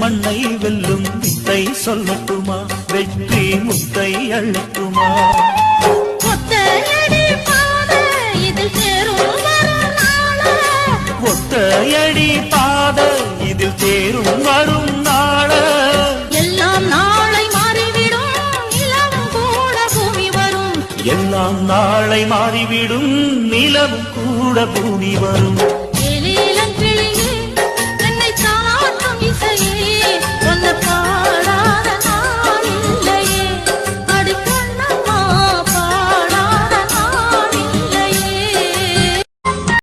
மண்ணை வெல்லும் வித்தை சொல்லட்டுமா, வெற்றி முத்தை அள்ளட்டுமா? ஒத்தையடி பாதை இதில் தேரும் வரும் நாள, எல்லாம் நாளை மாறிவிடும் நிலவும் கூட பூமி வரும். எல்லாம் நாளை மாறிவிடும் நிலவும் கூட பூமி வரும்.